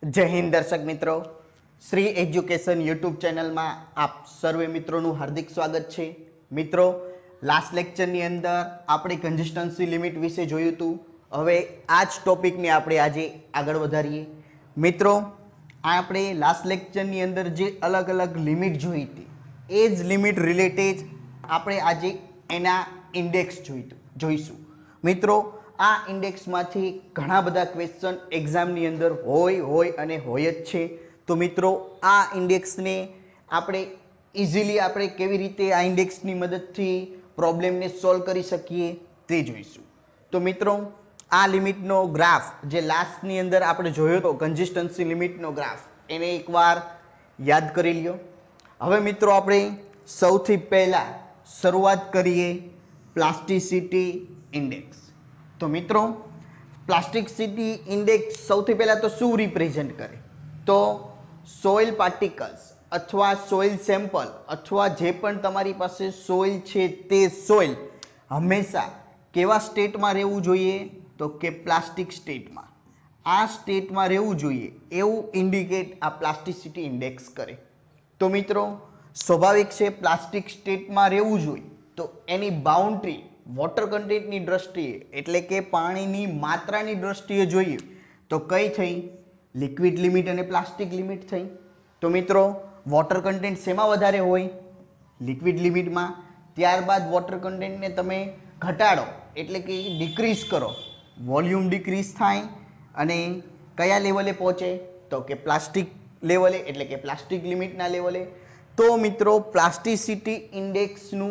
जय हिंद दर्शक मित्रों, श्री एज्युकेशन यूट्यूब चैनल में आप सर्वे मित्रों हार्दिक स्वागत है। मित्रों, लास्ट लेक्चर नी अंदर आपणे कंसिस्टन्सी लिमिट विषे जोयुं हतुं। हवे आज टॉपिक ने आपणे आजे आगळ वधारीए। मित्रों, आपणे लास्ट लेक्चर नी अंदर जे अलग अलग लिमिट जोई हती ए ज लिमिट रिलेटेड आपणे आजे एना इंडेक्स जोईशुं। मित्रों, आ इंडेक्स मांथी घणा बधा क्वेश्चन एग्जाम नी अंदर होय अने होय ज छे। तो मित्रों, आ इंडेक्स ने आपणे इजीली आपणे केवी रीते आ इंडेक्स नी मददथी प्रॉब्लम ने सॉल्व करी सकीए ते जोईशुं। तो मित्रों, आ लिमिट नो ग्राफ जे लास्ट नी अंदर आपणे जोयो तो कंसिस्टन्सी लिमिट नो ग्राफ एने एकवार याद करी ल्यो। हवे मित्रों, आपणे सौथी पहेला शरूआत करीए प्लास्टिसिटी इंडेक्स। तो मित्रों, प्लास्टिसिटी इंडेक्स सौथी पहला तो शू रिप्रेजेंट करे? तो सोइल पार्टिकल्स अथवा सोइल सेम्पल अथवा जे पण तमारी पासे सोइल छे ते सोइल हमेशा केवा स्टेट में रहेवुं जोईए? तो के प्लास्टिक स्टेट में। आ स्टेट में रहेवुं जोईए एवुं इंडिकेट आ प्लास्टिसिटी इंडेक्स करे। तो मित्रों, स्वाभाविक है प्लास्टिक स्टेट में रहेवुं जोईए तो एनी बाउंड्री वॉटर कंटेंट नी दृष्टिए एटले के पानी नी मात्रा नी दृष्टिए जोईए तो कई थई? लिक्विड लिमिट अने प्लास्टिक लिमिट थई। तो मित्रों, वॉटर कंटेंट शेमा वधारे होय? लिक्विड लिमिट में। त्यारबाद वॉटर कंटेंट ने तमे घटाडो एटले के डिक्रीज करो, वॉल्यूम डिक्रीज थाय अने कया लेवले पहोंचे? तो के प्लास्टिक लेवले एटले के प्लास्टिक लिमिट ना लेवले। तो मित्रों, प्लास्टिसिटी इंडेक्स नु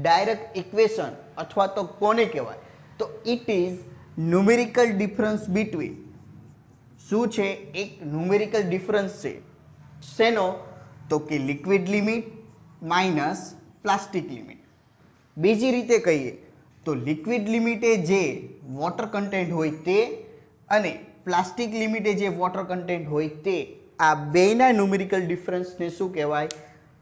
डायरेक्ट इक्वेशन अथवा तो कोने कहेवाय? तो it is numerical difference between शू छे? एक न्यूमेरिकल डिफरन्स छे शेनो? तो कि liquid limit minus plastic limit. बीजी रीते कहीए तो लिक्विड लिमिटे जे वॉटर कंटेंट होय ते अने प्लास्टिक लिमिटे जे वॉटर कंटेंट होय ते आ बेना न्यूमेरिकल डिफरन्स ने शुं कहेवाय?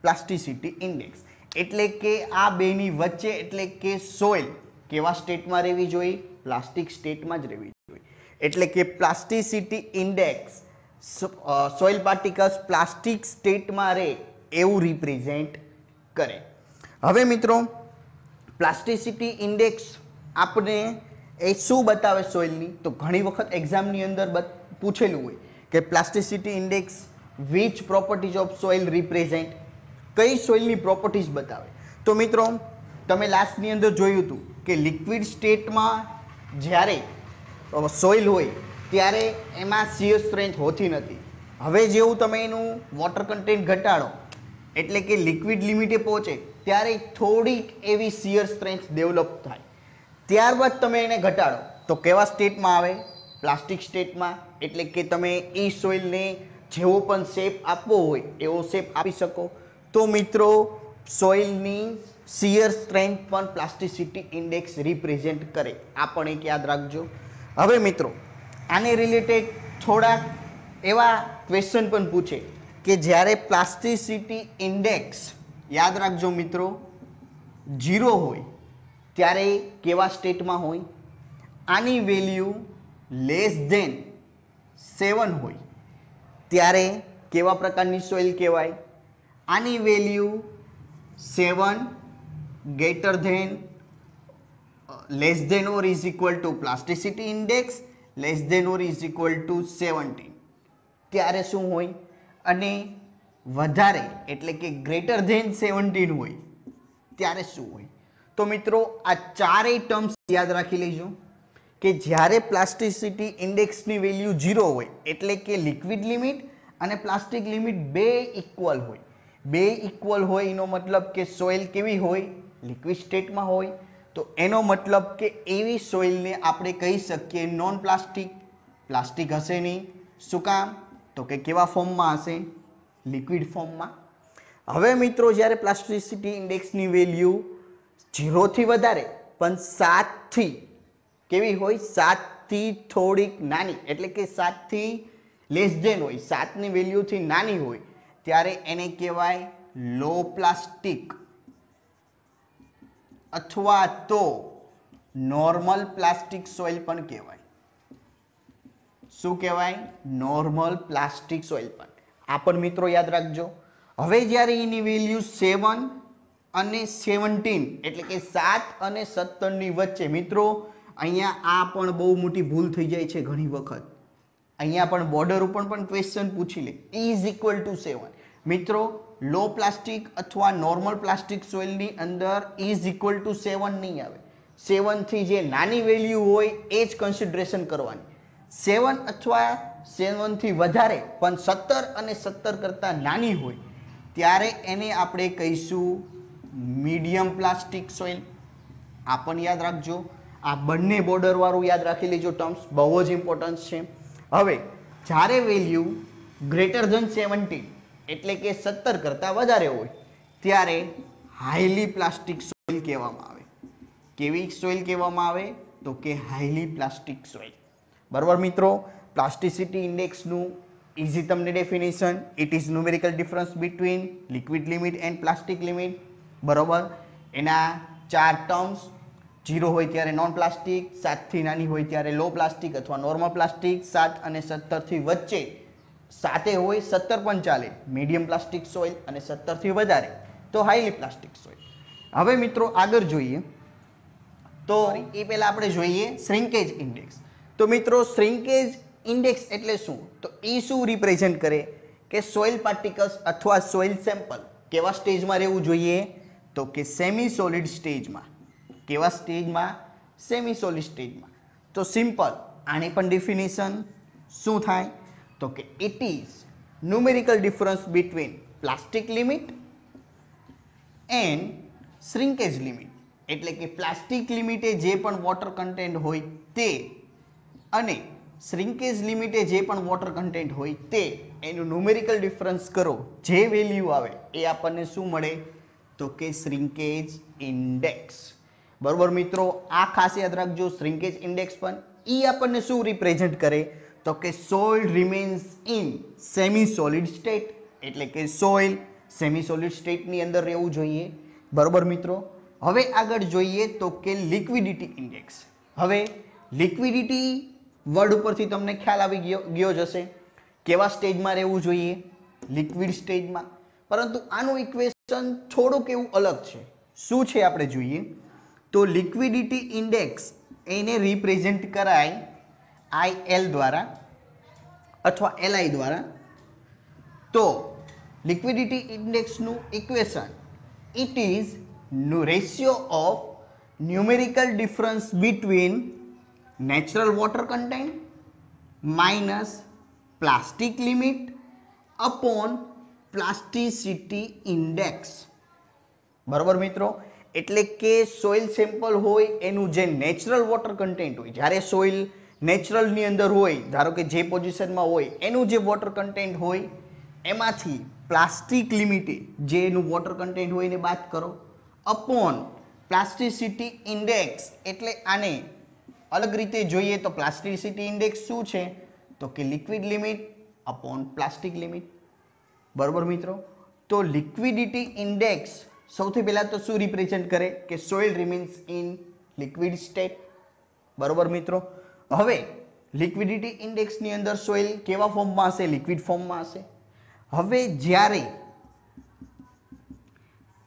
Plasticity index. एटले के आ बेनी वच्चे एटले के सोइल केवा स्टेट में रहेवी जोईए? प्लास्टिक स्टेट में ज रहेवी जोईए। एटले के plasticity index soil particles plastic state में रहे एवं रिप्रेजेंट करे। हवे मित्रों, प्लास्टिसिटी इंडेक्स आपने ए शू बतावे सोइल नी? तो घणी वखत एग्जाम नी अंदर पूछेलुं होय के plasticity index which properties of soil represent? कई सोइल नी प्रॉपर्टीज बतावे? तो मित्रों, तमे लास्ट नी अंदर जोयुं हतुं के लिक्विड स्टेट में ज्यारे सोइल होय त्यारे एमां शियर स्ट्रेंथ होती नथी। हवे जेवुं तमे एनुं वॉटर कंटेंट घटाडो एटले के लिक्विड लिमिटे पहोंचे त्यारे थोड़ीक एवी शियर स्ट्रेंथ डेवलप थाय। त्यारबाद तमे एने घटाडो तो केवा स्टेट में आवे? प्लास्टिक स्टेट में। एटले के तमे ई सोइल ने जेवो पण शेप आपवो होय एवो शेप आपी शको। तो मित्रों, सोइल नी शियर स्ट्रेंथ पण प्लास्टिसिटी इंडेक्स रिप्रेजेंट करे। आ पण एक याद राखजो। हवे मित्रों, आने रिलेटेड थोड़ा एवा क्वेश्चन पण पूछे के ज्यारे प्लास्टिसिटी इंडेक्स याद राखजो मित्रों 0 होय त्यारे केवा स्टेट में होय? आनी वेल्यू लेस देन 7 होय त्यारे केवा प्रकारनी सोइल कहेवाय? आनी value 7 greater than less than or is equal to plasticity index less than or is equal to 17 त्यारे शुं होय? अने वधारे एटले के ग्रेटर देन 17 होय त्यारे शुं होय? तो मित्रों, आ चारेय टर्म्स याद राखी लेजो के ज्यारे प्लास्टिसिटी इंडेक्स नी वेल्यू 0 होय एटले के लिक्विड लिमिट अने प्लास्टिक लिमिट बे इक्वल होय। बे इक्वल होय एनो मतलब के सोइल केवी होय? लिक्विड स्टेट में होय। तो एनो मतलब के एवी सोइल ने आपणे कही सकीए नॉन प्लास्टिक। प्लास्टिक हशे नहीं। शुं काम? तो के केवा फॉर्म में हशे? लिक्विड फॉर्म में। हवे मित्रों, ज्यारे प्लास्टिसिटी इंडेक्स नी वेल्यू 0 थी वधारे पण 7 थी केवी होय? 7 थी थोड़ीक नानी एटले के 7 थी लेस देन होय, 7 नी वेल्यू थी नानी होय त्यारे एने कहेवाय लो प्लास्टिक अथवा तो नॉर्मल प्लास्टिक सोइल पण कहेवाय। શું કહેવાય? નોર્મલ પ્લાસ્ટિક સોઇલ પણ. આ પણ મિત્રો યાદ રાખજો. હવે જ્યારે એની વેલ્યુ 7 અને 17 એટલે કે 7 અને 17 ની વચ્ચે, મિત્રો અહીંયા આ પણ બહુ મોટી ભૂલ થઈ જાય છે ઘણી વખત. અહીંયા પણ બોર્ડર ઉપર પણ ક્વેશ્ચન પૂછી લે, ઇઝ ઇક્વલ ટુ 7. મિત્રો લો પ્લાસ્ટિક અથવા નોર્મલ પ્લાસ્ટિક સોઇલની અંદર ઇઝ ઇક્વલ ટુ 7 નહીં આવે. 7 થી જે નાની વેલ્યુ હોય એ જ કન્સિડરેશન કરવાની. 7 અથવા 7 થી વધારે પણ 17 અને 17 કરતાં નાની હોય ત્યારે એને આપણે કહીશું મીડિયમ પ્લાસ્ટિક સોઇલ. આ પણ યાદ રાખજો. આ બંને બોર્ડર વાળું યાદ રાખી લેજો ટર્મ્સ, બહુ જ ઇમ્પોર્ટન્સ છે. હવે જ્યારે વેલ્યુ ગ્રેટર ધન 17 એટલે કે 17 કરતાં વધારે હોય ત્યારે હાઈલી પ્લાસ્ટિક સોઇલ કહેવામાં આવે. કેવી સોઇલ કહેવામાં આવે? તો કે હાઈલી પ્લાસ્ટિક સોઇલ. બરાબર મિત્રો, પ્લાસ્ટિસિટી ઇન્ડેક્સનું ઇઝી તમને definition, it is numerical difference between liquid limit and plastic limit. બરાબર, એના 4 ટર્મ્સ. 0 હોય ત્યારે નોન પ્લાસ્ટિક, 7 થી નાની હોય ત્યારે લો પ્લાસ્ટિક અથવા નોર્મલ પ્લાસ્ટિક, 7 અને 17 થી વચ્ચે, 7 હોય 17 પણ ચાલે, મીડિયમ પ્લાસ્ટિક સોઇલ, અને 17 થી વધારે તો હાઈલી પ્લાસ્ટિક સોઇલ. હવે મિત્રો આગળ જોઈએ તો એ પહેલા આપણે જોઈએ શ્રિંકેજ ઇન્ડેક્સ. તો મિત્રો શ્રિંકેજ ઇન્ડેક્સ એટલે શું? તો એ શું રિપ્રેઝેન્ટ કરે કે સોઇલ પાર્ટિકલ્સ અથવા સોઇલ સેમ્પલ કેવા સ્ટેજમાં રહેવું જોઈએ? તો કે સેમી સોલિડ સ્ટેજમાં. કેવા સ્ટેજમાં? સેમી સોલિડ સ્ટેજમાં. તો સિમ્પલ આની પણ ડેફિનેશન શું થાય? તો કે it is numerical difference between plastic limit and shrinkage limit. એટલે કે પ્લાસ્ટિક લિમિટે જે પણ વોટર કન્ટેન્ટ હોય તે અને શ્રિંકેજ લિમિટે જે પણ વોટર કન્ટેન્ટ હોય તે, એનું ન્યુમેરિકલ ડિફરન્સ કરો, જે વેલ્યુ આવે એ આપણને શું મળે? તો કે શ્રિંકેજ ઇન્ડેક્સ. બરોબર મિત્રો, આ ખાસ યાદ રાખજો. શ્રિંકેજ ઇન્ડેક્સ પણ એ આપણને શું રિપ્રેઝેન્ટ કરે? તો કે soil remains in semi solid state. એટલે કે સોઇલ સેમી સોલિડ સ્ટેટની અંદર રહેવું જોઈએ. બરોબર મિત્રો, હવે આગળ જોઈએ તો કે લિક્વિડિટી ઇન્ડેક્સ. હવે લિક્વિડિટી વર્ડ ઉપરથી તમને ખ્યાલ આવી ગયો જ હશે. કેવા સ્ટેજમાં રહેવું જોઈએ? લિક્વિડ સ્ટેજમાં. પરંતુ આનું ઇક્વેશન થોડુંક એવું અલગ છે. શું છે આપણે જોઈએ તો લિક્વિડિટી ઇન્ડેક્સ એને રિપ્રેઝેન્ટ કરાય IL દ્વારા અથવા LI દ્વારા. તો લિક્વિડિટી ઇન્ડેક્સનું equation it is ratio of numerical difference between natural water content minus plastic limit upon plasticity index. બરોબર મિત્રો, એટલે કે સોઇલ સેમ્પલ હોય એનું જે નેચરલ વોટર કન્ટેન્ટ હોય, જ્યારે સોઇલ નેચરલની અંદર હોય, ધારો કે જે પોઝિશનમાં હોય એનું જે વોટર કન્ટેન્ટ હોય એમાંથી પ્લાસ્ટિક લિમિટે જે એનું વોટર કન્ટેન્ટ હોય એને બાદ કરો અપોન પ્લાસ્ટિસિટી ઇન્ડેક્સ. એટલે આને અલગ રીતે જોઈએ તો પ્લાસ્ટિસિટી ઇન્ડેક્સ શું છે? તો કે liquid limit upon plastic limit. બરોબર મિત્રો, તો લિક્વિડિટી ઇન્ડેક્સ સૌથી પહેલાં તો શું રિપ્રેઝેન્ટ કરે કે soil remains in liquid state. બરોબર મિત્રો, હવે લિક્વિડિટી ઇન્ડેક્સની અંદર સોઇલ કેવા ફોર્મમાં હશે? લિક્વિડ ફોર્મમાં હશે. હવે જ્યારે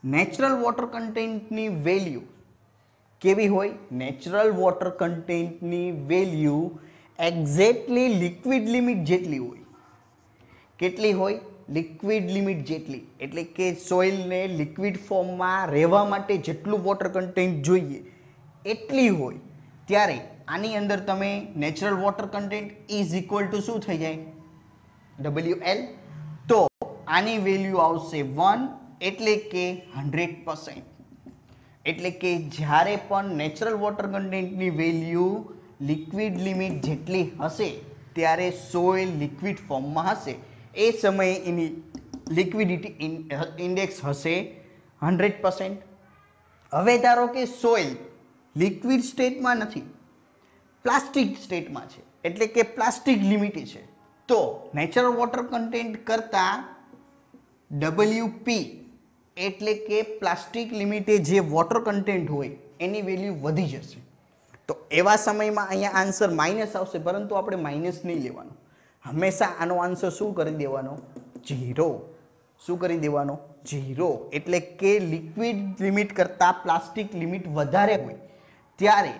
નેચરલ વોટર કન્ટેન્ટની વેલ્યુ કેવી હોય? નેચરલ વોટર કન્ટેન્ટની વેલ્યુ એક્ઝેક્ટલી લિક્વિડ લિમિટ જેટલી હોય. કેટલી હોય? લિક્વિડ લિમિટ જેટલી. એટલે કે સોઇલને લિક્વિડ ફોર્મમાં રહેવા માટે જેટલું વોટર કન્ટેન્ટ જોઈએ એટલી હોય. ત્યારે આની અંદર તમે natural water content is equal two શું થઈ જાય? WL. તો આની વેલ્યુ આવશે 1 એટલે કે 100%. એટલે કે જ્યારે પણ નેચરલ વોટર કન્ટેન્ટની વેલ્યુ લિક્વિડ લિમિટ જેટલી હશે ત્યારે સોઇલ લિક્વિડ ફોર્મમાં હશે. એ સમયે એની લિક્વિડિટી ઇન્ડેક્સ હશે 100%. હવે ધારો કે સોઇલ લિક્વિડ સ્ટેટમાં નથી, પ્લાસ્ટિક સ્ટેટમાં છે, એટલે કે પ્લાસ્ટિક લિમિટ છે, તો નેચરલ વોટર કન્ટેન્ટ કરતાં WP એટલે કે પ્લાસ્ટિક લિમિટે જે વોટર કન્ટેન્ટ હોય એની વેલ્યુ વધી જશે. તો એવા સમયમાં અહીંયા આન્સર માઇનસ આવશે, પરંતુ આપણે માઇનસ નહીં લેવાનો, હંમેશા આનો આન્સર શું કરી દેવાનો? 0. શું કરી દેવાનો? 0. એટલે કે લિક્વિડ લિમિટ કરતાં પ્લાસ્ટિક લિમિટ વધારે હોય ત્યારે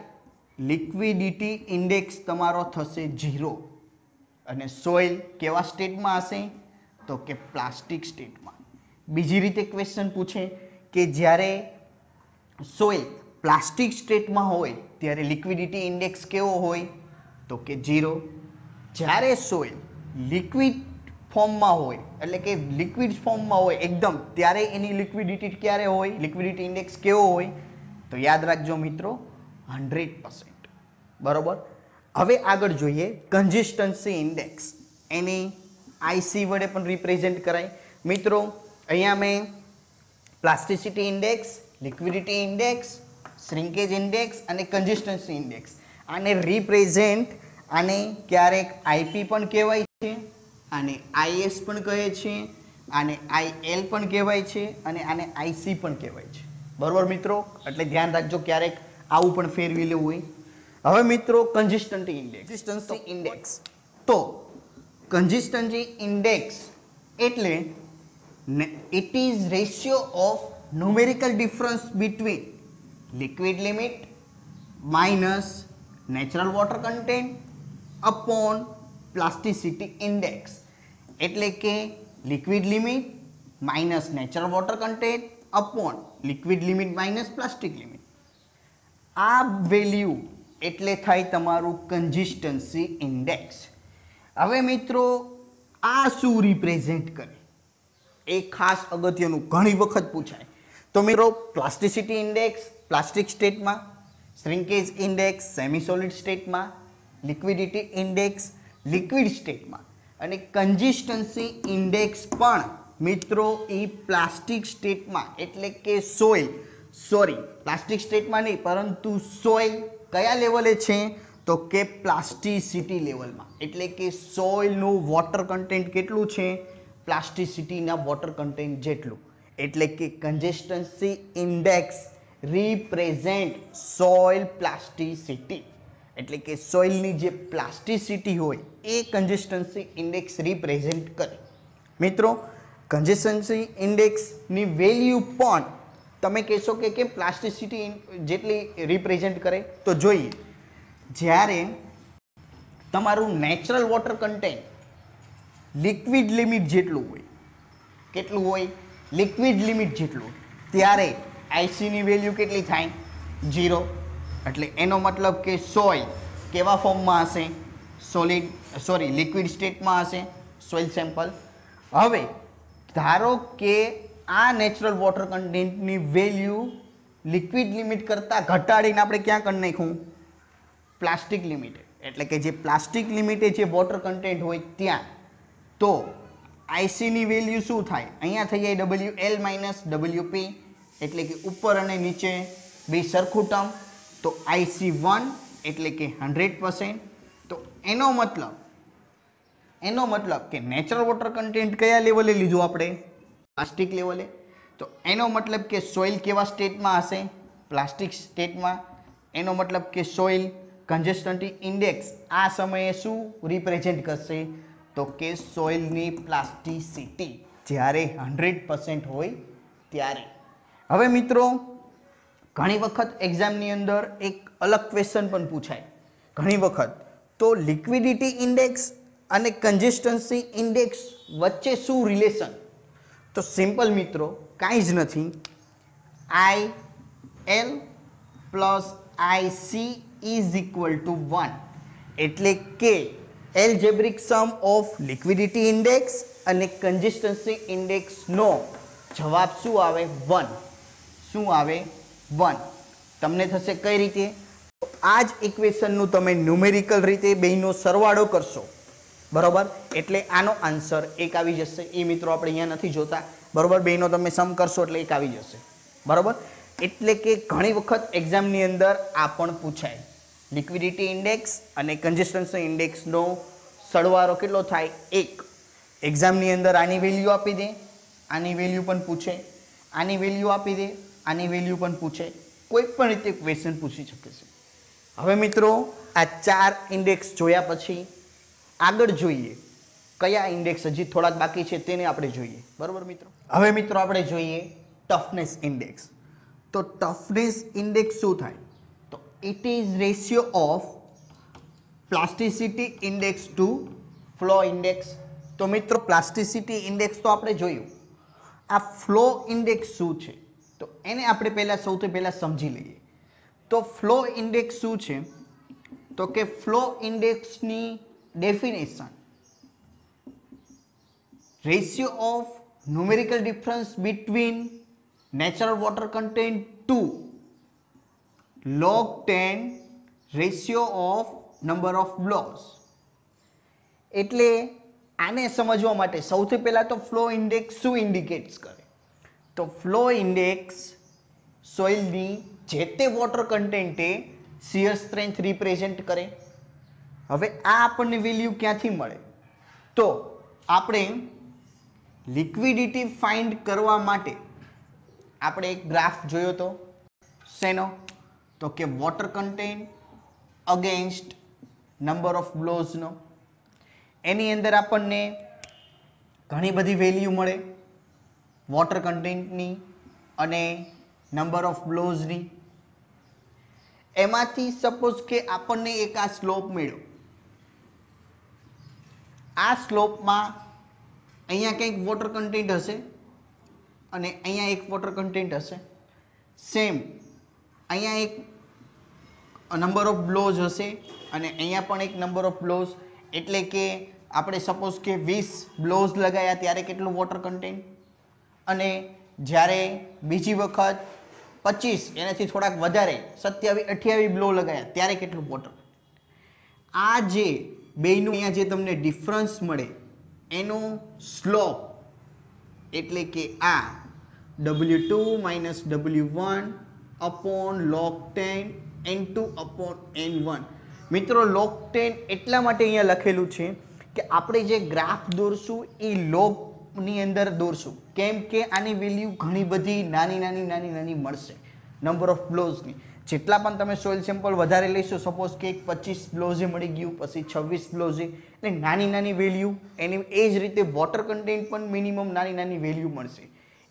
લિક્વિડિટી ઇન્ડેક્સ તમારો થશે 0. અને સોઇલ કેવા સ્ટેટમાં હશે? તો કે પ્લાસ્ટિક સ્ટેટમાં. બીજી રીતે ક્વેશ્ચન પૂછે કે જ્યારે સોઇલ પ્લાસ્ટિક સ્ટેટમાં હોય ત્યારે લિક્વિડિટી ઇન્ડેક્સ કેવો હોય? તો કે 0. જ્યારે સોઇલ લિક્વિડ ફોર્મમાં હોય એટલે કે લિક્વિડ ફોર્મમાં હોય એકદમ, ત્યારે એની લિક્વિડિટી ક્યારે હોય? લિક્વિડિટી ઇન્ડેક્સ કેવો હોય? તો યાદ રાખજો મિત્રો, 100%. બરોબર. હવે આગળ જોઈએ કન્સિસ્ટન્સી ઇન્ડેક્સ. એની આઈસી વડે પણ રિપ્રેઝેન્ટ કરાય. મિત્રો અહીંયા મેં plasticity index, liquidity index, shrinkage index અને કન્સિસ્ટન્સી ઇન્ડેક્સ આને રિપ્રેઝેન્ટ, આને ક્યારેક આઈપી પણ કહેવાય છે, આને આઈએસ પણ કહે છે, આને આઈએલ પણ કહેવાય છે અને આને આઈસી પણ કહેવાય છે. બરોબર મિત્રો, એટલે ધ્યાન રાખજો, ક્યારેક આવું પણ ફેરવી લેવું હોય. હવે મિત્રો કન્સિસ્ટન્સી ઇન્ડેક્સ, તો કન્સિસ્ટન્સી ઇન્ડેક્સ એટલે it is ratio of numerical difference between liquid limit minus natural water content upon plasticity index. એટલે કે liquid limit minus natural water content upon liquid limit minus plastic limit. આ value એટલે થાય તમારું consistency index. હવે મિત્રો આ શું રિપ્રેઝેન્ટ કરે એ ખાસ અગત્યનું ઘણી વખત પૂછાય. તો મિત્રો પ્લાસ્ટિસિટી ઇન્ડેક્સ પ્લાસ્ટિક સ્ટેટમાં, શ્રિંકેજ ઇન્ડેક્સ સેમી સોલિડ સ્ટેટમાં, લિક્વિડિટી ઇન્ડેક્સ લિક્વિડ સ્ટેટમાં અને કન્સિસ્ટન્સી ઇન્ડેક્સ પણ મિત્રો એ પ્લાસ્ટિક સ્ટેટમાં એટલે કે પ્લાસ્ટિક સ્ટેટમાં નહીં પરંતુ સોઇલ કયા લેવલે છે? તો કે પ્લાસ્ટિસિટી લેવલમાં. એટલે કે સોઇલનું વોટર કન્ટેન્ટ કેટલું છે? પ્લાસ્ટિસિટીના વોટર કન્ટેન્ટ જેટલું. એટલે કે consistency index represent soil plasticity. એટલે કે સોઇલની જે પ્લાસ્ટિસિટી હોય એ કન્સિસ્ટન્સી ઇન્ડેક્સ રિપ્રેઝેન્ટ કરે. મિત્રો કન્સિસ્ટન્સી ઇન્ડેક્સની વેલ્યુ પણ તમે કહેશો કે કેમ પ્લાસ્ટિસિટી જેટલી રિપ્રેઝેન્ટ કરે? તો જોઈએ, જ્યારે તમારું natural water content liquid limit જેટલું હોય, કેટલું હોય? લિક્વિડ લિમિટ જેટલું, ત્યારે આઈસીની વેલ્યુ કેટલી થાય? 0. એટલે એનો મતલબ કે સોઇલ કેવા ફોર્મમાં હશે? લિક્વિડ સ્ટેટમાં હશે સોઇલ સેમ્પલ. હવે ધારો કે આ નેચરલ વોટર કન્ટેન્ટની વેલ્યુ લિક્વિડ લિમિટ કરતાં ઘટાડીને આપણે ક્યાં કરી નાખ્યું? પ્લાસ્ટિક લિમિટે. એટલે કે જે પ્લાસ્ટિક લિમિટે જે વોટર કન્ટેન્ટ હોય ત્યાં. તો આઈસીની વેલ્યુ શું થાય? અહીંયા થઈ જાય WL માઇનસ WP, એટલે કે ઉપર અને નીચે બે સરખું ટર્મ. તો IC1 એટલે કે 100%. તો એનો મતલબ કે નેચરલ વોટર કન્ટેન્ટ કયા લેવલે લીધું આપણે? પ્લાસ્ટિક લેવલે. તો એનો મતલબ કે સોઇલ કેવા સ્ટેટમાં હશે? પ્લાસ્ટિક સ્ટેટમાં. એનો મતલબ કે સોઇલ કન્સિસ્ટન્સી ઇન્ડેક્સ આ સમયે શું રિપ્રેઝેન્ટ કરશે? તો કે સોઇલની પ્લાસ્ટિસિટી જ્યારે 100% હોય ત્યારે. હવે મિત્રો ઘણી વખત એક્ઝામની અંદર એક અલગ ક્વેશ્ચન પણ પૂછાય ઘણી વખત. તો લિક્વિડિટી ઇન્ડેક્સ અને કન્સિસ્ટન્સી ઇન્ડેક્સ વચ્ચે શું રિલેશન? તો સિમ્પલ મિત્રો, કાંઈ જ નથી. IL plus IC is equal to 1. એટલે કે algebraic sum of liquidity index અને કન્સિસ્ટન્સી ઇન્ડેક્સનો જવાબ શું આવે? 1. શું આવે? 1. તમને થશે કઈ રીતે? તો આ જ ઇક્વેશનનું તમે ન્યુમેરિકલ રીતે બેયનો સરવાળો કરશો, બરોબર, એટલે આનો આન્સર 1 આવી જશે. એ મિત્રો આપણે અહીંયા નથી જોતા, બરોબર. બેયનો તમે સમ કરશો એટલે 1 આવી જશે, બરોબર. એટલે કે ઘણી વખત એક્ઝામની અંદર આ પણ પૂછાય. લિક્વિડિટી ઇન્ડેક્સ અને કન્સિસ્ટન્સી ઇન્ડેક્સનો સરવાળો કેટલો થાય? 1. એક્ઝામની અંદર આની વેલ્યુ આપી દે, આની વેલ્યુ પણ પૂછે, આની વેલ્યુ આપી દે, આની વેલ્યુ પણ પૂછે. કોઈ પણ રીતે ક્વેશ્ચન પૂછી શકે છે. હવે મિત્રો આ 4 ઇન્ડેક્સ જોયા પછી આગળ જોઈએ કયા ઇન્ડેક્સ હજી થોડાક બાકી છે તેને આપણે જોઈએ, બરોબર મિત્રો. હવે મિત્રો આપણે જોઈએ ટફનેસ ઇન્ડેક્સ. તો ટફનેસ ઇન્ડેક્સ શું થાય? તો it is ratio of plasticity index to flow index. તો મિત્રો પ્લાસ્ટિસિટી ઇન્ડેક્સ તો આપણે જોયું. આ ફ્લો ઇન્ડેક્સ શું છે તો એને આપણે સૌથી પહેલા સમજી લઈએ. તો ફ્લો ઇન્ડેક્સ શું છે? તો કે ફ્લો ઇન્ડેક્સની definition ratio of numerical difference between natural water content to log 10 ratio of number of blows. એટલે આને સમજવા માટે સૌથી પહેલા તો ફ્લો ઇન્ડેક્સ શું ઇન્ડિકેટ્સ કરે? તો ફ્લો ઇન્ડેક્સ સોઇલની જે તે વોટર કન્ટેન્ટે શિયર સ્ટ્રેન્થ રિપ્રેઝેન્ટ કરે. હવે આ આપણને વેલ્યુ ક્યાંથી મળે? તો આપણે લિક્વિડિટી ફાઇન્ડ કરવા માટે આપણે એક ગ્રાફ જોયો તો. શેનો? તો કે water content against number of બ્લોઝનો. એની અંદર આપણને ઘણી બધી વેલ્યુ મળે વોટર કન્ટેન્ટની અને નંબર ઓફ બ્લોઝની. એમાંથી સપોઝ કે આપણને એક આ સ્લોપ મળ્યો. આ સ્લોપમાં અહીંયા કંઈક વોટર કન્ટેન્ટ હશે અને અહીંયા એક વોટર કન્ટેન્ટ હશે. સેમ અહીંયા એક નંબર ઓફ બ્લોઝ હશે અને અહીંયા પણ એક નંબર ઓફ બ્લોઝ. એટલે કે આપણે સપોઝ કે 20 બ્લોઝ લગાવ્યા ત્યારે કેટલું વોટર કન્ટેન્ટ અને જ્યારે બીજી વખત 25 એનાથી થોડાક વધારે 27-28 બ્લો લગાવ્યા ત્યારે કેટલું વોટર. આ જે બેયનું અહીંયા જે તમને ડિફરન્સ મળે એનો સ્લોપ એટલે કે આ W2 - W1 upon log 10 N2 upon N1. મિત્રો log 10 એટલા માટે અહીંયા લખેલું છે કે આપણે જે ગ્રાફ દોરશું એ લોગની અંદર દોરશું. કેમ કે આની વેલ્યુ ઘણી બધી નાની મળશે નંબર ઓફ બ્લોઝની. જેટલા પણ તમે સોઇલ સેમ્પલ વધારે લઈશો, સપોઝ કે 25 બ્લોઝે મળી ગયું, પછી 26 બ્લોઝે, એટલે નાની વેલ્યુ. એની એ જ રીતે વોટર કન્ટેન્ટ પણ મિનિમમ નાની વેલ્યુ મળશે.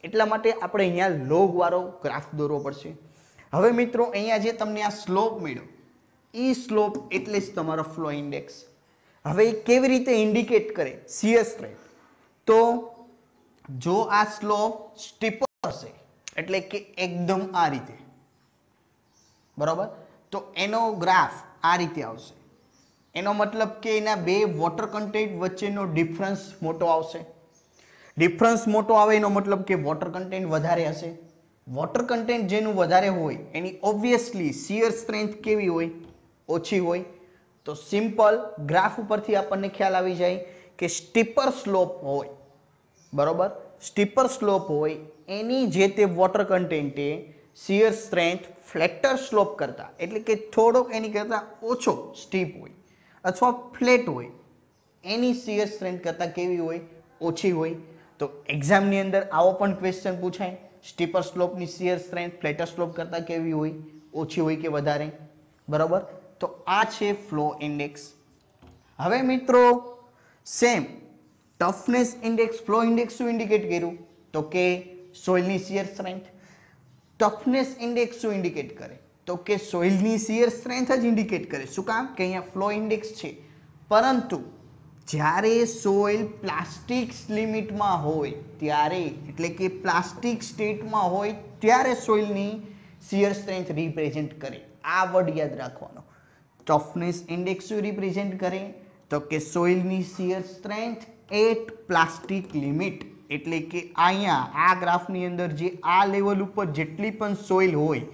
એટલા માટે આપણે અહીંયા લોગ વાળો ગ્રાફ દોરવો પડશે. હવે મિત્રો અહીંયા જે તમને આ સ્લોપ મળ્યો એ સ્લોપ એટલે જ તમારો ફ્લો ઇન્ડેક્સ. હવે એ કેવી રીતે ઇન્ડિકેટ કરે શિયર સ્ટ્રેન્થ? તો જો આ સ્લોપ સ્ટીપર હશે એટલે કે એકદમ આ રીતે, બરોબર, તો એનો ગ્રાફ આ રીતે આવશે. એનો મતલબ કે એના બે વોટર કન્ટેન્ટ વચ્ચેનો ડિફરન્સ મોટો આવશે. ડિફરન્સ મોટો આવે એનો મતલબ કે વોટર કન્ટેન્ટ વધારે હશે. વોટર કન્ટેન્ટ જેનું વધારે હોય એની ઓબ્વિયસલી શિયર સ્ટ્રેન્થ કેવી હોય? ઓછી હોય. તો સિમ્પલ ગ્રાફ ઉપરથી આપણને ખ્યાલ આવી જાય કે સ્ટીપર સ્લોપ હોય, બરોબર, સ્ટીપર સ્લોપ હોય એની જે તે વોટર કન્ટેન્ટે શિયર સ્ટ્રેન્થ ફ્લેટર સ્લોપ કરતા એટલે કે થોડોક એની કરતાં ઓછો સ્ટીપ હોય અથવા ફ્લેટ હોય એની શિયર સ્ટ્રેન્થ કરતાં કેવી હોય? ઓછી હોય. તો એક્ઝામની અંદર આવો પણ ક્વેશ્ચન પૂછાય, સ્ટીપર સ્લોપની શિયર સ્ટ્રેન્થ ફ્લેટર સ્લોપ કરતાં કેવી હોય? ઓછી હોય કે વધારે? બરોબર. તો આ છે ફ્લો ઇન્ડેક્સ. હવે મિત્રો same toughness index flow index શું ઇન્ડિકેટ કર્યું? તો કે સોઇલની શિયર સ્ટ્રેન્થ. ટફનેસ ઇન્ડેક્સ શું ઇન્ડિકેટ કરે? તો કે સોઇલની શિયર સ્ટ્રેન્થ જ ઇન્ડિકેટ કરે. શું કામ? કે અહીંયા ફ્લો ઇન્ડેક્સ છે. પરંતુ જ્યારે સોઇલ પ્લાસ્ટિક લિમિટમાં હોય ત્યારે એટલે કે પ્લાસ્ટિક સ્ટેટમાં હોય ત્યારે સોઇલની શિયર સ્ટ્રેન્થ રિપ્રેઝેન્ટ કરે. આ વર્ડ યાદ રાખવાનો. ટફનેસ ઇન્ડેક્સ શું રિપ્રેઝેન્ટ કરે? તો કે સોઇલની shear strength at plastic limit. એટલે કે અહીંયા આ ગ્રાફની અંદર જે આ લેવલ ઉપર જેટલી પણ સોઇલ હોય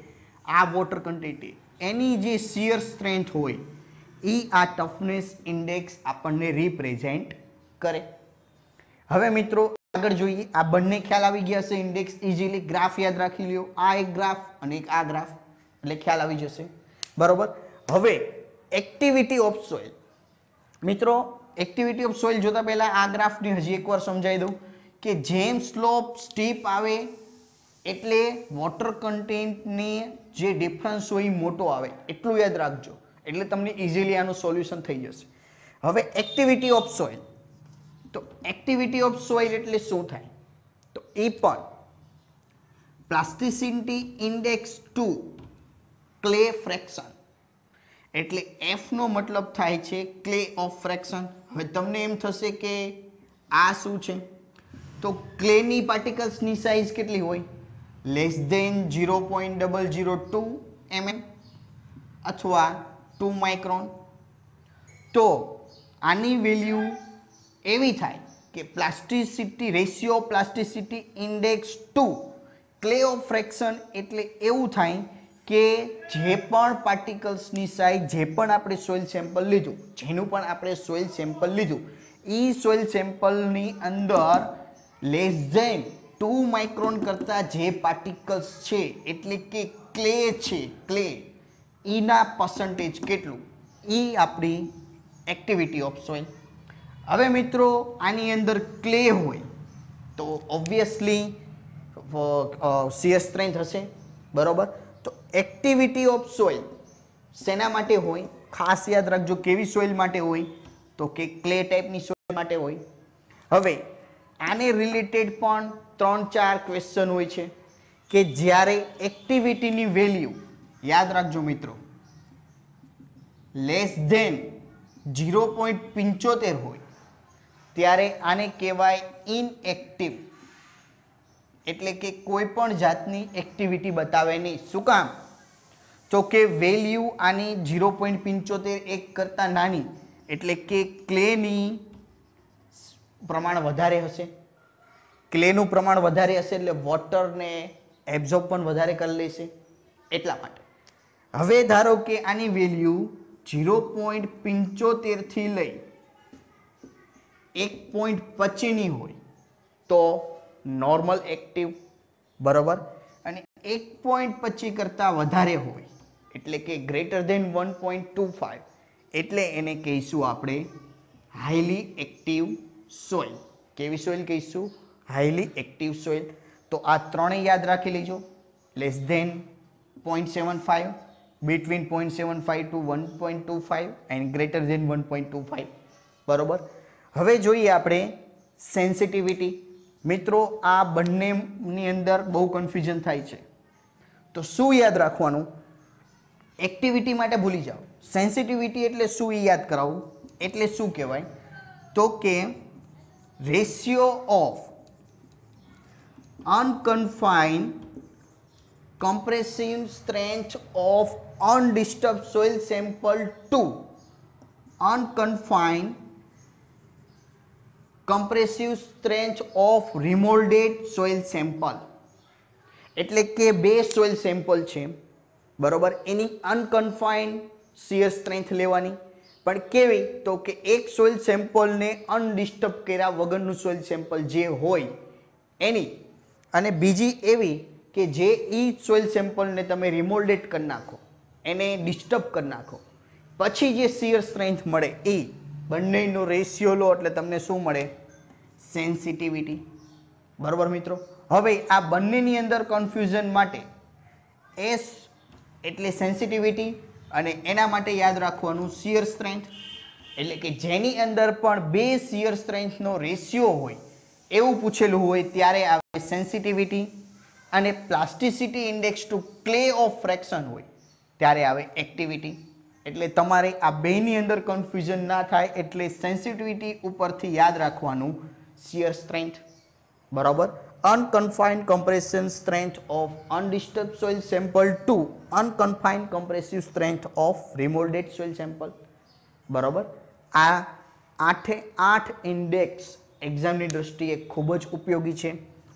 આ વોટર કન્ટેન્ટ એની જે શિયર સ્ટ્રેન્થ હોય એ આ ટફનેસ ઇન્ડેક્સ આપણને રિપ્રેઝેન્ટ કરે. હવે મિત્રો આગળ જોઈએ. આ બંને ખ્યાલ આવી ગયા છે. ઇન્ડેક્સ ઇઝીલી ગ્રાફ યાદ રાખી લ્યો. આ એક ગ્રાફ અને એક આ ગ્રાફ, એટલે ખ્યાલ આવી જશે, બરોબર. હવે એક્ટિવિટી ઓફ સોઇલ. મિત્રો એક્ટિવિટી ઓફ સોઇલ જોતા પહેલા આ ગ્રાફને હજી એકવાર સમજાવી દઉં કે જેમ સ્લોપ સ્ટીપ આવે એટલે વોટર કન્ટેન્ટની જે ડિફરન્સ હોય એ મોટો આવે એટલું યાદ રાખજો. એટલે તમને ઇઝીલી આનું સોલ્યુશન થઈ જશે. હવે એક્ટિવિટી ઓફ સોઇલ, તો એક્ટિવિટી ઓફ સોઇલ એટલે શું થાય? તો એ પણ plasticity index to clay fraction, એટલે એફ નો મતલબ થાય છે ક્લે ઓફ ફ્રેક્શન. હવે તમને એમ થશે કે આ શું છે? તો ક્લેની પાર્ટિકલ્સની સાઇઝ કેટલી હોય? લેસ ધેન 0.002 mm અથવા 2 માઇક્રોન. તો આની વેલ્યુ એવી થાય કે plasticity ratio plasticity index to clay of fraction એટલે એવું થાય કે જે પણ પાર્ટિકલ્સની સાઇઝ, જે પણ આપણે સોઇલ સેમ્પલ લીધું, જેનું પણ આપણે સોઇલ સેમ્પલ લીધું, એ સોઇલ સેમ્પલની અંદર લેસ ધેન 2 માઇક્રોન કરતાં જે પાર્ટિકલ્સ છે એટલે કે ક્લે છે, ક્લે, એના પર્સન્ટેજ કેટલું, એ આપણી એક્ટિવિટી ઓફ સોઇલ. હવે મિત્રો આની અંદર ક્લે હોય તો ઓબ્વિયસલી શિયર સ્ટ્રેન્થ હશે, બરોબર. તો એક્ટિવિટી ઓફ સોઇલ શેના માટે હોય? ખાસ યાદ રાખજો, કેવી સોઇલ માટે હોય? તો કે ક્લે ટાઈપની સોઇલ માટે હોય. હવે આને રિલેટેડ પણ 3-4 ક્વેશ્ચન હોય છે કે જ્યારે એક્ટિવિટીની વેલ્યુ, યાદ રાખજો મિત્રો, લેસ ધેન 0.75 હોય ત્યારે આને કહેવાય ઇનએક્ટિવ, એટલે કે કોઈ પણ જાતની એક્ટિવિટી બતાવે નહીં. શું કામ? તો કે વેલ્યુ આની 0.75 એક કરતાં નાની, એટલે કે ક્લેની પ્રમાણ વધારે હશે. ક્લેનું પ્રમાણ વધારે હશે એટલે વોટરને એબ્ઝોર્બ પણ વધારે કરી લેશે, એટલા માટે. હવે ધારો કે આની વેલ્યુ 0.75 થી લઈ 1.25 ની હોય તો નોર્મલ એક્ટિવ, બરોબર. અને 1.25 કરતાં વધારે હોય એટલે કે ગ્રેટર ધેન 1.25 એટલે એને કહીશું આપણે હાઈલી એક્ટિવ સોઇલ. કેવી સોઇલ કહીશું? Highly active soil. તો આ ત્રણેય યાદ રાખી લેજો. Less than 0.75, between 0.75 to 1.25 and greater than 1.25, બરોબર. હવે જોઈએ આપણે સેન્સિટિવિટી. મિત્રો આ બંનેની અંદર બહુ કન્ફ્યુઝન થાય છે, તો શું યાદ રાખવાનું? એક્ટિવિટી માટે ભૂલી જાઓ, સેન્સિટિવિટી એટલે શું એ યાદ કરાવું. એટલે શું કહેવાય? તો કે ratio of unconfined compressive strength of undisturbed soil sample to unconfined compressive strength of remolded soil sample. એટલે કે બે સોઇલ સેમ્પલ છે, બરોબર. એની અનકન્ફાઇન્ડ શિયર સ્ટ્રેન્થ લેવાની, પણ કેવી? તો કે એક સોઇલ સેમ્પલને અનડિસ્ટર્બ કર્યા વગરનું સોઇલ સેમ્પલ જે હોય એની, અને બીજી એવી કે જે ઈ સોઇલ સેમ્પલને તમે રિમોલ્ડેડ કરી નાખો, એને ડિસ્ટર્બ કરી નાખો, પછી જે શિયર સ્ટ્રેન્થ મળે એ બંનેનો રેશિયો લો એટલે તમને શું મળે? સેન્સિટિવિટી, બરોબર મિત્રો. હવે આ બંનેની અંદર કન્ફ્યુઝન માટે એસ એટલે સેન્સિટિવિટી અને એના માટે યાદ રાખવાનું શિયર સ્ટ્રેન્થ, એટલે કે જેની અંદર પણ બે શિયર સ્ટ્રેન્થનો રેશિયો હોય એવું પૂછેલું હોય ત્યારે આવે સેન્સિટિવિટી, અને plasticity index to clay of fraction હોય ત્યારે આવે એક્ટિવિટી. એટલે તમારે આ બેની અંદર કન્ફ્યુઝન ના થાય એટલે સેન્સિટિવિટી ઉપરથી યાદ રાખવાનું શિયર સ્ટ્રેન્થ, બરાબર. Unconfined compression strength of undisturb soil sample to unconfined compressive strength of remoulded soil sample, બરાબર. આ 8 ઇન્ડેક્સ એક્ઝામની દ્રષ્ટિએ ખૂબ જ ઉપયોગી છે.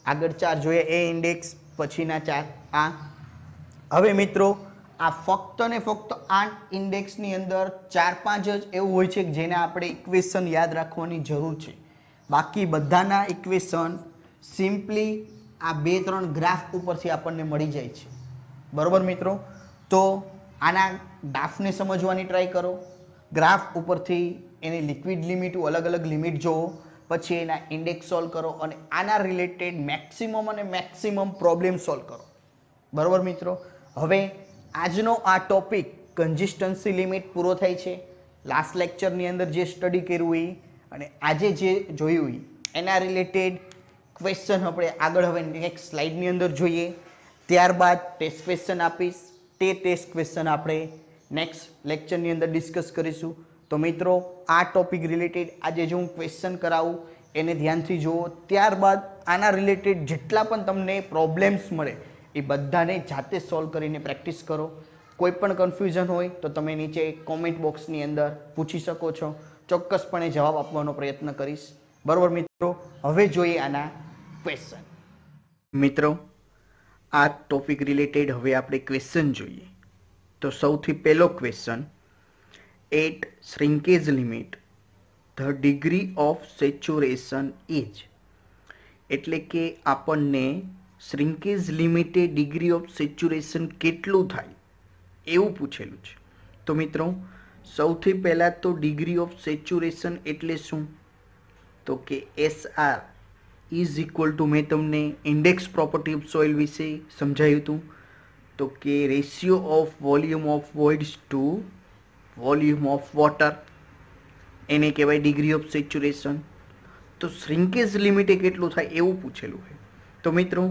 આગળ 4 જોઈએ એ ઇન્ડેક્સ, પછીના 4 આ. હવે મિત્રો આ ફક્ત ને ફક્ત 8 ઇન્ડેક્સની અંદર 4-5 જ એવું હોય છે જેને આપણે ઇક્વેશન યાદ રાખવાની જરૂર છે. બાકી બધાના ઇક્વેશન સિમ્પલી આ 2-3 ગ્રાફ ઉપરથી આપણને મળી જાય છે, બરોબર મિત્રો. તો આના ગ્રાફને સમજવાની ટ્રાય કરો, ગ્રાફ ઉપરથી એની લિક્વિડ લિમિટ, અલગ અલગ લિમિટ જોવો, પછી એના ઇન્ડેક્સ સોલ્વ કરો અને આના રિલેટેડ મેક્સિમમ પ્રોબ્લેમ સોલ્વ કરો, બરોબર મિત્રો. હવે આજનો આ ટોપિક કન્સિસ્ટન્સી લિમિટ પૂરો થાય છે. લાસ્ટ લેક્ચરની અંદર જે સ્ટડી કર્યું એ અને આજે જે જોયું એના રિલેટેડ ક્વેશ્ચન આપણે આગળ હવે નેક્સ્ટ સ્લાઇડની અંદર જોઈએ. ત્યારબાદ ટેસ્ટ ક્વેશ્ચન આપીશ. તે ટેસ્ટ ક્વેશ્ચન આપણે નેક્સ્ટ લેક્ચરની અંદર ડિસ્કસ કરીશું. તો મિત્રો આ ટોપિક રિલેટેડ આજે જો હું ક્વેશ્ચન કરાવું એને ધ્યાનથી જુઓ. ત્યારબાદ આના રિલેટેડ જેટલા પણ તમને પ્રોબ્લેમ્સ મળે એ બધાને જાતે સોલ્વ કરીને પ્રેક્ટિસ કરો. કોઈ પણ કન્ફ્યુઝન હોય તો તમે નીચે કોમેન્ટ બોક્સની અંદર પૂછી શકો છો. ચોક્કસપણે જવાબ આપવાનો પ્રયત્ન કરીશ. બરાબર મિત્રો, હવે જોઈએ આના ક્વેશ્ચન. મિત્રો આ ટોપિક રિલેટેડ હવે આપણે ક્વેશ્ચન જોઈએ. તો સૌથી પહેલો question, at shrinkage limit the degree of saturation is, એટલે કે આપણને શ્રિંકેજ લિમિટે ડિગ્રી ઓફ સેચ્યુરેશન કેટલું થાય એવું પૂછેલું છે. તો મિત્રો સૌથી પહેલાં તો ડિગ્રી ઓફ સેચ્યુરેશન એટલે શું? તો કે SR ઇઝ ઇક્વલ ટુ, મેં તમને ઇન્ડેક્સ પ્રોપર્ટી ઓફ સોઇલ વિશે સમજાવ્યું હતું. તો કે ratio of volume of voids to volume of water, એને કહેવાય ડિગ્રી ઓફ સેચ્યુરેશન. તો શ્રિંકેજ લિમિટે કેટલું થાય એવું પૂછેલું છે. તો મિત્રો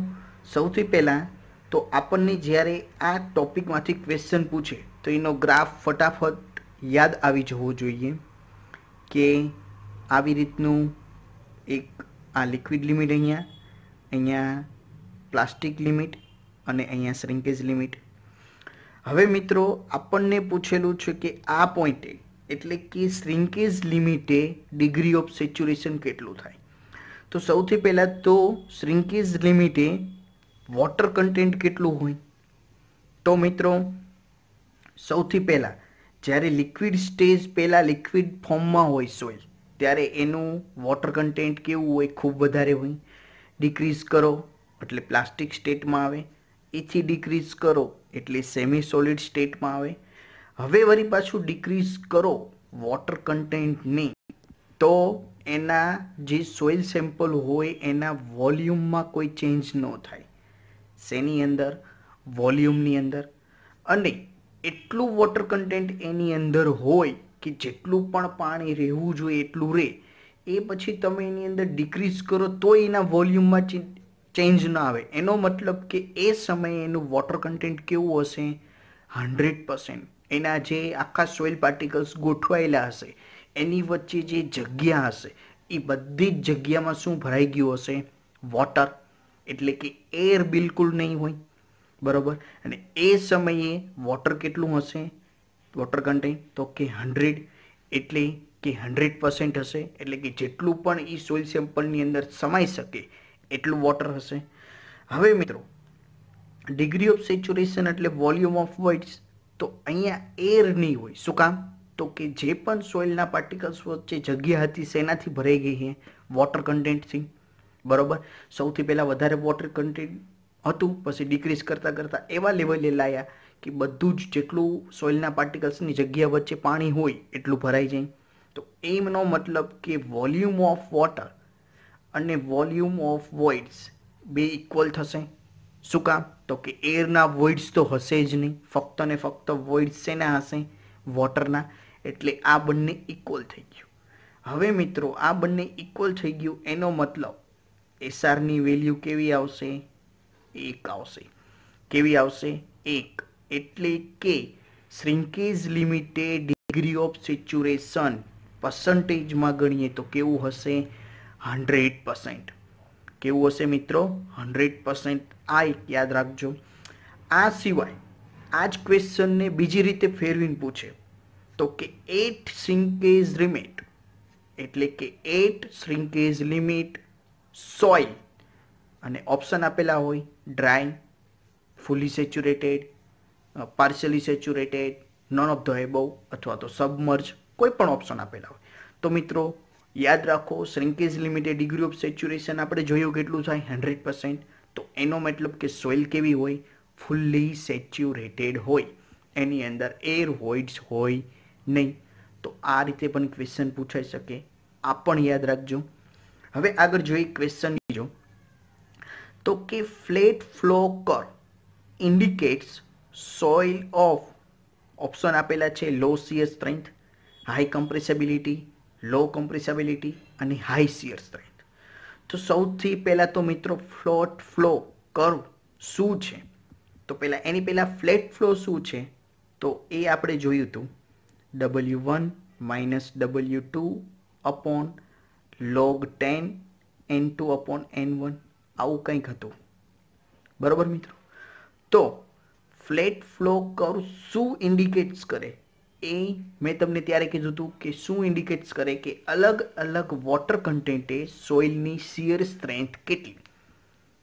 સૌથી પહેલાં તો આપણને જ્યારે આ ટોપિકમાંથી ક્વેશ્ચન પૂછે તો એનો ગ્રાફ ફટાફટ યાદ આવી જવો જોઈએ કે આવી રીતનું એક આ લિક્વિડ લિમિટ, અહીંયા પ્લાસ્ટિક લિમિટ અને અહીંયા શ્રિંકેજ લિમિટ. હવે મિત્રો આપણને પૂછેલું છે કે આ પોઈન્ટે એટલે કે શ્રિંકેજ લિમિટે ડિગ્રી ઓફ સેચ્યુરેશન કેટલું થાય. તો સૌથી પહેલાં તો શ્રિંકેજ લિમિટે વોટર કન્ટેન્ટ કેટલું હોય? તો મિત્રો સૌથી પહેલાં જ્યારે લિક્વિડ સ્ટેજ પહેલાં લિક્વિડ ફોર્મમાં હોય સોઇલ ત્યારે એનું વોટર કન્ટેન્ટ કેવું હોય? ખૂબ વધારે હોય. ડિક્રીઝ કરો એટલે પ્લાસ્ટિક સ્ટેટમાં આવે, એથી ડિક્રીઝ કરો એટલે સેમી સોલિડ સ્ટેટમાં આવે. હવે વળી પાછું ડિક્રીઝ કરો વોટર કન્ટેન્ટને તો એના જે સોઇલ સેમ્પલ હોય એના વોલ્યુમમાં કોઈ ચેન્જ ન થાય. શેની અંદર? વોલ્યુમની અંદર. અને એટલું વોટર કન્ટેન્ટ એની અંદર હોય કે જેટલું પણ પાણી રહેવું જોઈએ એટલું રહે. એ પછી તમે એની અંદર ડિક્રીઝ કરો તો એના વોલ્યુમમાં ચેન્જ ન આવે. એનો મતલબ કે એ સમયે એનું વોટર કન્ટેન્ટ કેવું હશે? 100%. એના જે આખા સોઇલ પાર્ટિકલ્સ ગોઠવાયેલા હશે એની વચ્ચે જે જગ્યા હશે એ બધી જ જગ્યામાં શું ભરાઈ ગયું હશે? વોટર. એટલે કે એર બિલકુલ નહીં હોય. બરાબર. અને એ સમયે વોટર કેટલું હશે? વોટર કન્ટેન્ટ તો કે 100, એટલે કે 100% હશે. એટલે કે જેટલું પણ એ સોઇલ સેમ્પલની અંદર સમાઈ શકે એટલું વોટર હશે. હવે મિત્રો ડિગ્રી ઓફ સેચ્યુરેશન એટલે વોલ્યુમ ઓફ વોઇડ્સ. તો અહીંયા એર નહીં હોય. શું કામ? તો કે જે પણ સોઇલના પાર્ટિકલ્સ વચ્ચે જગ્યા હતી શેનાથી ભરાઈ ગઈ છે? વોટર કન્ટેન્ટથી. બરાબર. સૌથી પહેલાં વધારે વોટર કન્ટેન્ટ હતું, પછી ડિક્રીઝ કરતાં કરતાં એવા લેવલે લાયા કે બધું જ જેટલું સોઇલના પાર્ટિકલ્સની જગ્યા વચ્ચે પાણી હોય એટલું ભરાઈ જાય. તો એમનો મતલબ કે વોલ્યુમ ઓફ વોટર અને વોલ્યુમ ઓફ વોઇડ્સ બે ઇક્વલ થશે. શું કામ? તો કે એરના વોઇડ્સ તો હશે જ નહીં, ફક્ત ને ફક્ત વોઇડ્સ શેના હશે? વોટરના. એટલે આ બંને ઇક્વલ થઈ ગયું. હવે મિત્રો આ બંને ઇક્વલ થઈ ગયું એનો મતલબ એસઆરની વેલ્યુ કેવી આવશે? 1 આવશે. કેવી આવશે? 1. એટલે કે શ્રિંકેજ લિમિટે ડિગ્રી ઓફ સેચ્યુરેશન પર્સન્ટેજમાં ગણીએ તો કેવું હશે? 100%. કેવું હશે મિત્રો? 100%. આ એક યાદ રાખજો. આ સિવાય આ જ ક્વેશ્ચનને બીજી રીતે ફેરવીને પૂછે તો કે એટ શ્રિંકેજ લિમિટ, એટલે કે એટ શ્રિંકેજ લિમિટ સોઇલ, અને ઓપ્શન આપેલા હોય dry, fully saturated, partially saturated, none of the above અથવા તો સબમર્જ, કોઈ પણ ઓપ્શન આપેલા હોય. તો મિત્રો યાદ રાખો શ્રિંકેજ લિમિટે ડિગ્રી ઓફ સેચ્યુરેશન આપણે જોયું કેટલું થાય? 100%. તો એનો મતલબ કે સોઇલ કેવી હોય? ફુલ્લી સેચ્યુરેટેડ હોય. એની અંદર એર વોઇડ્સ હોય નહીં. તો આ રીતે પણ ક્વેશ્ચન પૂછાઈ શકે. આ પણ યાદ રાખજો. હવે આગળ જોઈએ ક્વેશ્ચન બીજો. તો કે flat flow curve indicates soil of option આપેલા છે લો શિયર સ્ટ્રેન્થ, હાઈ કમ્પ્રેસિબિલિટી, લો કમ્પ્રેસિબિલિટી અને હાઈ શિયર સ્ટ્રેન્થ. તો સૌથી પહેલાં તો મિત્રો ફ્લેટ ફ્લો કર્વ શું છે? તો એની પહેલાં ફ્લેટ ફ્લો શું છે તો એ આપણે જોયું હતું W1 minus W2 upon log 10 N2 upon N1 આવું કંઈક હતું, બરાબર મિત્રો. તો ફ્લેટ ફ્લો કર્વ શું ઇન્ડિકેટ્સ કરે એ મેં તમને ત્યારે કીધું હતું કે શું ઇન્ડિકેટ્સ કરે કે અલગ અલગ વોટર કન્ટેન્ટે સોઇલની શિયર સ્ટ્રેન્થ કેટલી,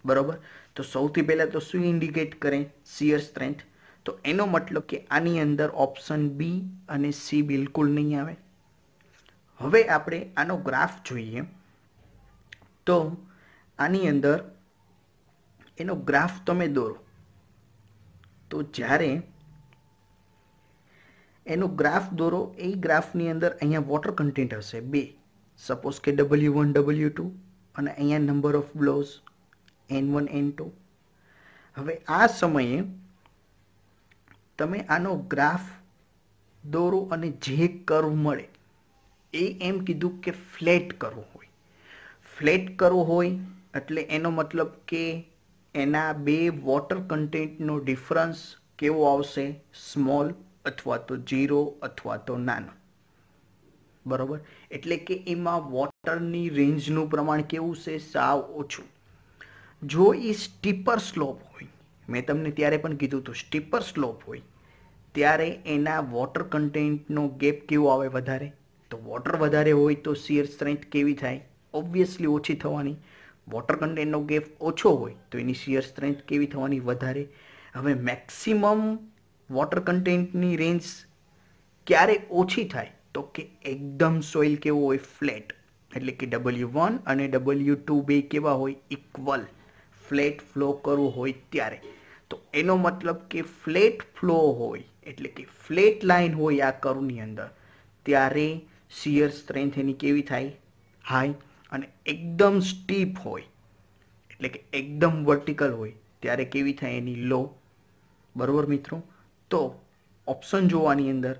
બરાબર. તો સૌથી પહેલાં તો શું ઇન્ડિકેટ કરે? Shear strength. તો એનો મતલબ કે આની અંદર ઓપ્શન બી અને સી બિલકુલ નહીં આવે. હવે આપણે આનો ગ્રાફ જોઈએ તો આની અંદર એનો ગ્રાફ તમે દોરો તો જ્યારે એનો ગ્રાફ દોરો એ ગ્રાફની અંદર અહીંયા વોટર કન્ટેન્ટ હશે બે, સપોઝ કે W1 W2 અને અહીંયા number of blows N1 N2. હવે આ સમયે તમે આનો ગ્રાફ દોરો અને જે કર્વ મળે એ એમ કીધું કે ફ્લેટ કર્વ હોય. ફ્લેટ કર્વ હોય એટલે એનો મતલબ કે એના બે વોટર કન્ટેન્ટનો ડિફરન્સ કેવો આવશે? સ્મોલ અથવા તો 0 અથવા તો નાનો, બરાબર. એટલે કે એમાં વોટરની રેન્જનું પ્રમાણ કેવું છે? સાવ ઓછું. જો એ સ્ટીપર સ્લોપ હોય, મેં તમને ત્યારે પણ કીધું હતું સ્ટીપર સ્લોપ હોય ત્યારે એના વોટર કન્ટેન્ટનો ગેપ કેવો આવે? વધારે. તો વોટર વધારે હોય તો શિયર સ્ટ્રેન્થ કેવી થાય? ઓબ્વિયસલી ઓછી થવાની. વોટર કન્ટેન્ટનો ગેપ ઓછો હોય તો એની શિયર સ્ટ્રેન્થ કેવી થવાની? વધારે. હવે મેક્સિમમ વોટર કન્ટેન્ટની રેન્જ ક્યારે ઓછી થાય? તો કે એકદમ સોઇલ કેવો હોય? ફ્લેટ. એટલે કે W1 અને W2 બે કેવા હોય? ઇક્વલ. ફ્લેટ ફ્લો કરવો હોય ત્યારે. તો એનો મતલબ કે ફ્લેટ ફ્લો હોય એટલે કે ફ્લેટ લાઈન હોય આ કર્વની અંદર ત્યારે શિયર સ્ટ્રેન્થ એની કેવી થાય? હાઈ. અને એકદમ સ્ટીપ હોય એટલે કે એકદમ વર્ટિકલ હોય ત્યારે કેવી થાય? એની લો, બરોબર મિત્રો. તો ઓપ્શન જોવાની અંદર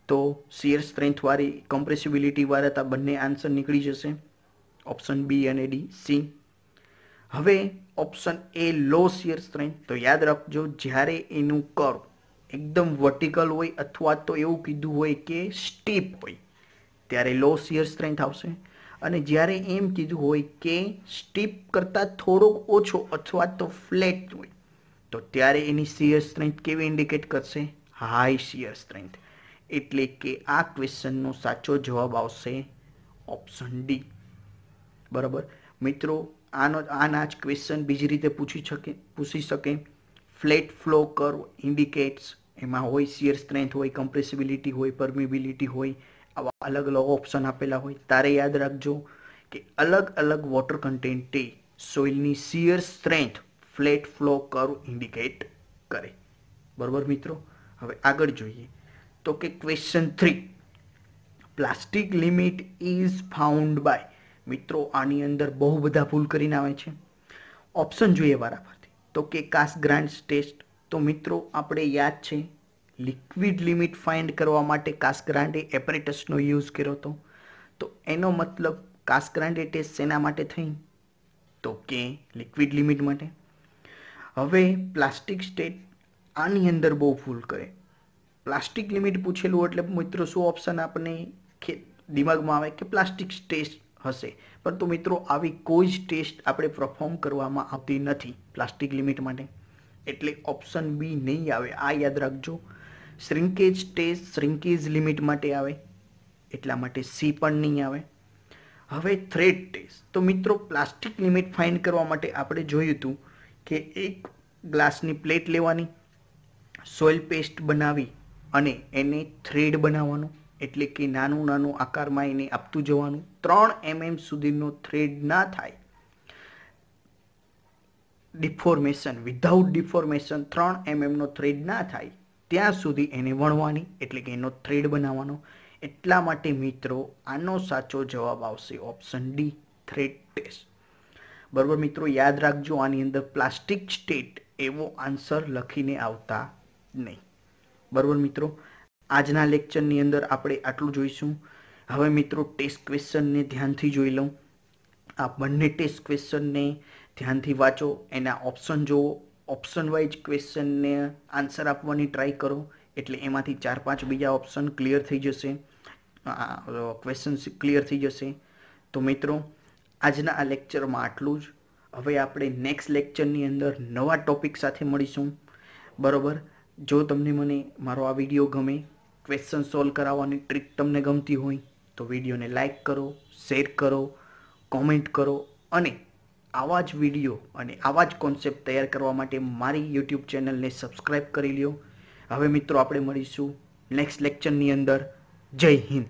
તો શિયર સ્ટ્રેન્થ વાળી કમ્પ્રેસિબિલિટી વાળા તો બંને આન્સર નીકળી જશે, ઓપ્શન બી અને ડી. સી. હવે option A low shear strength. તો યાદ રાખજો જ્યારે એનું કર્વ એકદમ વર્ટિકલ હોય અથવા તો એવું કીધું હોય કે સ્ટીપ હોય ત્યારે લો શિયર સ્ટ્રેન્થ આવશે. અને જ્યારે એમ કીધું હોય કે સ્ટીપ કરતાં થોડોક ઓછો અથવા તો ફ્લેટ હોય તો ત્યારે એની શિયર સ્ટ્રેન્થ કેવી ઇન્ડિકેટ કરશે? High shear strength. એટલે કે આ ક્વેશ્ચનનો સાચો જવાબ આવશે ઓપ્શન ડી, બરાબર મિત્રો. આના જ ક્વેશ્ચન બીજી રીતે પૂછી શકે. ફ્લેટ ફ્લો કર્વ ઇન્ડિકેટ્સ, એમાં હોય શિયર સ્ટ્રેન્થ હોય, કમ્પ્રેસિબિલિટી હોય, પરમિબિલિટી હોય, આવા અલગ અલગ ઓપ્શન આપેલા હોય. તારે યાદ રાખજો કે અલગ અલગ વોટર કન્ટેન્ટે સોઇલની shear strength flat flow curve indicate કરે, બરાબર મિત્રો. હવે આગળ જોઈએ તો કે question 3, plastic limit is found by. મિત્રો આની અંદર બહુ બધા ભૂલ કરીને આવે છે. ઓપ્શન જોઈએ વારાફરતી. તો કે કાસગ્રાન્ડ ટેસ્ટ. તો મિત્રો આપણે યાદ છે લિક્વિડ લિમિટ ફાઇન્ડ કરવા માટે કાસગ્રાન્ડે એપરેટસનો યુઝ કર્યો હતો. તો એનો મતલબ કાસગ્રાન્ડે ટેસ્ટ શેના માટે થઈ? તો કે લિક્વિડ લિમિટ માટે. હવે પ્લાસ્ટિક સ્ટેટ આની અંદર બહુ ભૂલ કરે. પ્લાસ્ટિક લિમિટ પૂછેલું એટલે મિત્રો શું ઓપ્શન આપણે દિમાગમાં આવે કે પ્લાસ્ટિક ટેસ્ટ હશે. પરંતુ મિત્રો આવી કોઈ જ ટેસ્ટ આપણે પરફોર્મ કરવામાં આવતી નથી પ્લાસ્ટિક લિમિટ માટે, એટલે ઓપ્શન બી નહીં આવે. આ યાદ રાખજો. શ્રિંકેજ ટેસ્ટ શ્રિંકેજ લિમિટ માટે આવે એટલા માટે સી પણ નહીં આવે. હવે થ્રેડ ટેસ્ટ. તો મિત્રો પ્લાસ્ટિક લિમિટ ફાઇન્ડ કરવા માટે આપણે જોયું હતું કે એક ગ્લાસની પ્લેટ લેવાની, સોઇલ પેસ્ટ બનાવી અને એને થ્રેડ બનાવવાનો, એટલે કે નાનું નાનું આકારમાં એને આપતું જવાનું. 3 mm સુધીનો થ્રેડ ના થાય, ડિફોર્મેશન વિધાઉટ ડિફોર્મેશન 3 mm નો થ્રેડ ના થાય ત્યાં સુધી એને વણવાની, એટલે કે એનો થ્રેડ બનાવવાનો. એટલા માટે મિત્રો આનો સાચો જવાબ આવશે ઓપ્શન ડી, થ્રેડ ટેસ્ટ, બરાબર મિત્રો. યાદ રાખજો આની અંદર પ્લાસ્ટિક સ્ટેટ એવો આન્સર લખીને આવતા નહીં, બરાબર મિત્રો. આજના લેક્ચરની અંદર આપણે આટલું જોઈશું. હવે મિત્રો ટેસ્ટ ક્વેશ્ચનને ધ્યાનથી જોઈ લઉં. આ બંને ટેસ્ટ ક્વેશ્ચનને ધ્યાનથી વાંચો, એના ઓપ્શન જુઓ, ઓપ્શન વાઇઝ ક્વેશ્ચનને આન્સર આપવાની ટ્રાય કરો, એટલે એમાંથી 4-5 બીજા ઓપ્શન ક્લિયર થઈ જશે, ક્વેશ્ચન ક્લિયર થઈ જશે. તો મિત્રો આજના આ લેક્ચરમાં આટલું જ. હવે આપણે નેક્સ્ટ લેક્ચરની અંદર નવા ટોપિક સાથે મળીશું. બરાબર? જો તમને મને મારો આ વિડીયો ગમે, ક્વેશ્ચન સોલ્વ કરાવવાની ટ્રીક તમને ગમતી હોય તો વિડીયોને લાઇક કરો, શેર કરો, કોમેન્ટ કરો અને આવા જ વિડીયો અને આવા જ કોન્સેપ્ટ તૈયાર કરવા માટે મારી યુટ્યુબ ચેનલને સબસ્ક્રાઈબ કરી લ્યો. હવે મિત્રો આપણે મળીશું નેક્સ્ટ લેક્ચરની અંદર. જય હિન્દ.